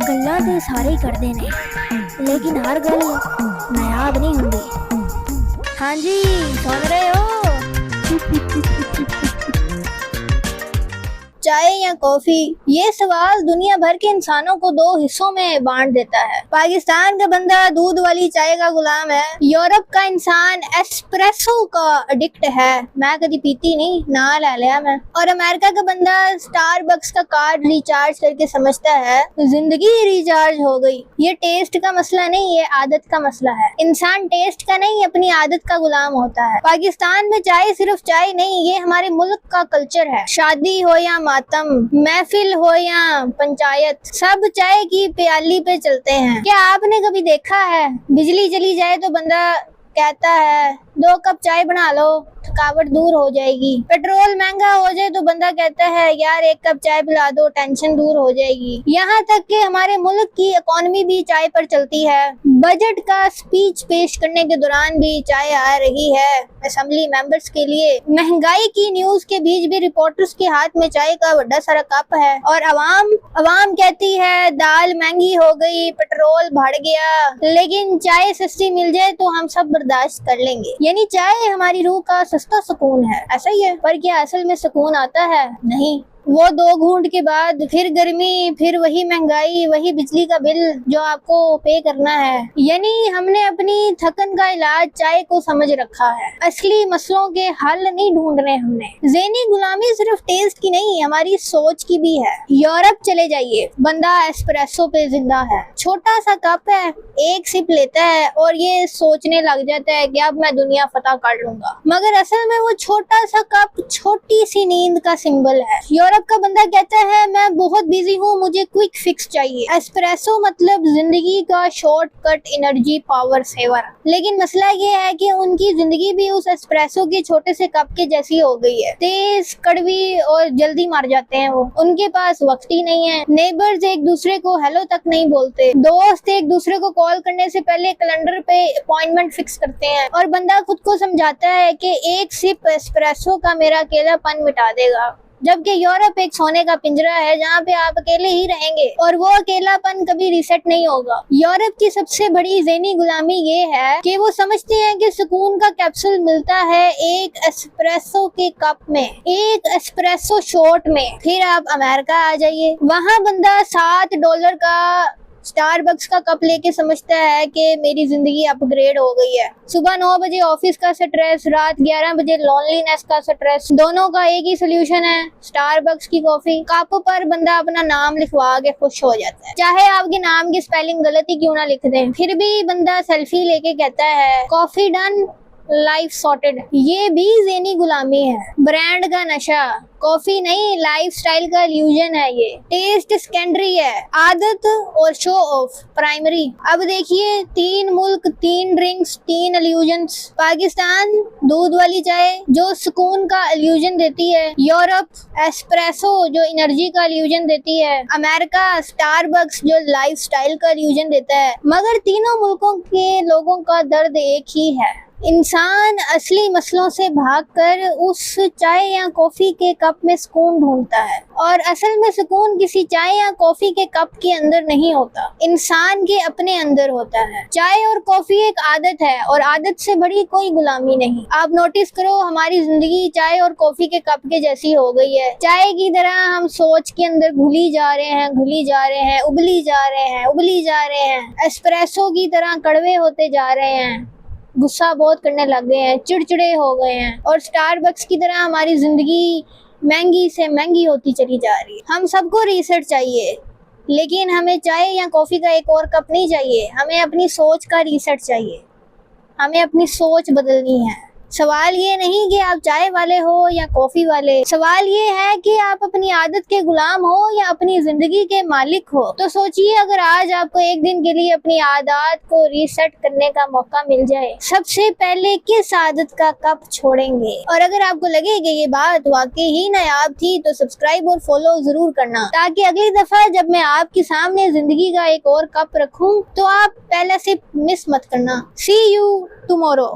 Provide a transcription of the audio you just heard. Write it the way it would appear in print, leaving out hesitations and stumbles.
गल्लां ते सारे ही करदे ने, लेकिन हर गल नायाब नहीं हुंदी। हाँ जी, सुन रहे हो? चाय या कॉफी, ये सवाल दुनिया भर के इंसानों को दो हिस्सों में बांट देता है। पाकिस्तान का बंदा दूध वाली चाय का गुलाम है, यूरोप का इंसान एस्प्रेसो का एडिक्ट है, मैं कभी पीती नहीं, ना ले लिया मैं, और अमेरिका का बंदा स्टारबक्स का कार्ड रिचार्ज करके समझता है जिंदगी रिचार्ज हो गई। ये टेस्ट का मसला नहीं, ये आदत का मसला है। इंसान टेस्ट का नहीं, अपनी आदत का गुलाम होता है। पाकिस्तान में चाय सिर्फ चाय नहीं, ये हमारे मुल्क का कल्चर है। शादी हो या मातम, महफिल हो या पंचायत, सब चाय की प्याली पे चलते हैं। क्या आपने कभी देखा है बिजली चली जाए तो बंदा कहता है 2 कप चाय बना लो, थकावट दूर हो जाएगी। पेट्रोल महंगा हो जाए तो बंदा कहता है यार 1 कप चाय पिला दो, टेंशन दूर हो जाएगी। यहाँ तक कि हमारे मुल्क की इकोनॉमी भी चाय पर चलती है। बजट का स्पीच पेश करने के दौरान भी चाय आ रही है असेंबली मेंबर्स के लिए। महंगाई की न्यूज के बीच भी रिपोर्टर्स के हाथ में चाय का बड़ा सारा कप है, और अवाम कहती है दाल महंगी हो गई, पेट्रोल बढ़ गया, लेकिन चाय सस्ती मिल जाए तो हम सब बर्दाश्त कर लेंगे। यानी चाय हमारी रूह का सस्ता सुकून है। ऐसा ही है, पर क्या असल में सुकून आता है? नहीं। वो 2 घूंट के बाद फिर गर्मी, फिर वही महंगाई, वही बिजली का बिल जो आपको पे करना है। यानी हमने अपनी थकन का इलाज चाय को समझ रखा है। असली मसलों के हल नहीं ढूंढने हमने। ज़हनी गुलामी सिर्फ टेस्ट की नहीं, हमारी सोच की भी है। यूरोप चले जाइए, बंदा एस्प्रेसो पे जिंदा है। छोटा सा कप है, 1 सिप लेता है और ये सोचने लग जाता है कि अब मैं दुनिया फतह कर लूंगा। मगर असल में वो छोटा सा कप छोटी सी नींद का सिंबल है। यूरोप का बंदा कहता है मैं बहुत बिजी हूँ, मुझे क्विक फिक्स चाहिए। एस्प्रेसो मतलब जिंदगी का शॉर्टकट एनर्जी पावर सेवर। लेकिन मसला ये है कि उनकी जिंदगी भी उस एस्प्रेसो के छोटे से कप के जैसी हो गई है। तेज, कड़वी और जल्दी मर जाते हैं वो। उनके पास वक्त ही नहीं है। नेबर्स एक दूसरे को हेलो तक नहीं बोलते। दोस्त एक दूसरे को कॉल करने से पहले कैलेंडर पे अपॉइंटमेंट फिक्स करते हैं। और बंदा खुद को समझाता है कि 1 सिप एस्प्रेसो का मेरा अकेलापन मिटा देगा। जबकि यूरोप एक सोने का पिंजरा है जहाँ पे आप अकेले ही रहेंगे और वो अकेलापन कभी रीसेट नहीं होगा। यूरोप की सबसे बड़ी ज़हनी गुलामी ये है कि वो समझते हैं कि सुकून का कैप्सूल मिलता है 1 एस्प्रेसो के कप में, 1 एस्प्रेसो शॉट में। फिर आप अमेरिका आ जाइए, वहाँ बंदा $7 का स्टारबक्स का कप लेके समझता है कि मेरी जिंदगी अपग्रेड हो गई है। सुबह 9 बजे ऑफिस का स्ट्रेस, रात 11 बजे लोनलीनेस का स्ट्रेस, दोनों का एक ही सोल्यूशन है, स्टारबक्स की कॉफी। कप पर बंदा अपना नाम लिखवा के खुश हो जाता है, चाहे आपके नाम की स्पेलिंग गलत ही क्यों ना लिख दें। फिर भी बंदा सेल्फी लेके कहता है कॉफी डन, लाइफ सॉर्टेड। ये भी ज़हनी गुलामी है, ब्रांड का नशा। कॉफी नहीं, लाइफस्टाइल का इल्यूजन है। ये टेस्ट सेकेंडरी है, आदत और शो ऑफ प्राइमरी। अब देखिए 3 मुल्क, 3 ड्रिंक्स, 3 इल्यूजन्स। पाकिस्तान दूध वाली चाय जो सुकून का इल्यूजन देती है, यूरोप एस्प्रेसो जो एनर्जी का इल्यूजन देती है, अमेरिका स्टारबक्स जो लाइफस्टाइल का इल्यूजन देता है। मगर तीनों मुल्कों के लोगों का दर्द एक ही है। इंसान असली मसलों से भागकर उस चाय या कॉफी के कप में सुकून ढूंढता है, और असल में सुकून किसी चाय या कॉफी के कप के अंदर नहीं होता, इंसान के अपने अंदर होता है। चाय और कॉफी एक आदत है, और आदत से बड़ी कोई गुलामी नहीं। आप नोटिस करो, हमारी जिंदगी चाय और कॉफी के कप के जैसी हो गई है। चाय की तरह हम सोच के अंदर घुली जा रहे हैं, घुली जा रहे हैं, उबली जा रहे हैं, उबली जा रहे हैं। एस्प्रेसो की तरह कड़वे होते जा रहे हैं, गुस्सा बहुत करने लग गए हैं, चिड़चिड़े हो गए हैं। और स्टारबक्स की तरह हमारी जिंदगी महंगी से महंगी होती चली जा रही है। हम सबको रीसेट चाहिए, लेकिन हमें चाय या कॉफी का एक और कप नहीं चाहिए, हमें अपनी सोच का रीसेट चाहिए। हमें अपनी सोच बदलनी है। सवाल ये नहीं कि आप चाय वाले हो या कॉफी वाले, सवाल ये है कि आप अपनी आदत के गुलाम हो या अपनी जिंदगी के मालिक हो। तो सोचिए, अगर आज आपको एक दिन के लिए अपनी आदत को रीसेट करने का मौका मिल जाए, सबसे पहले किस आदत का कप छोड़ेंगे? और अगर आपको लगे कि ये बात वाकई ही नायाब थी तो सब्सक्राइब और फॉलो जरूर करना, ताकि अगली दफा जब मैं आपके सामने जिंदगी का एक और कप रखूं तो आप पहले से मिस मत करना। सी यू टुमारो।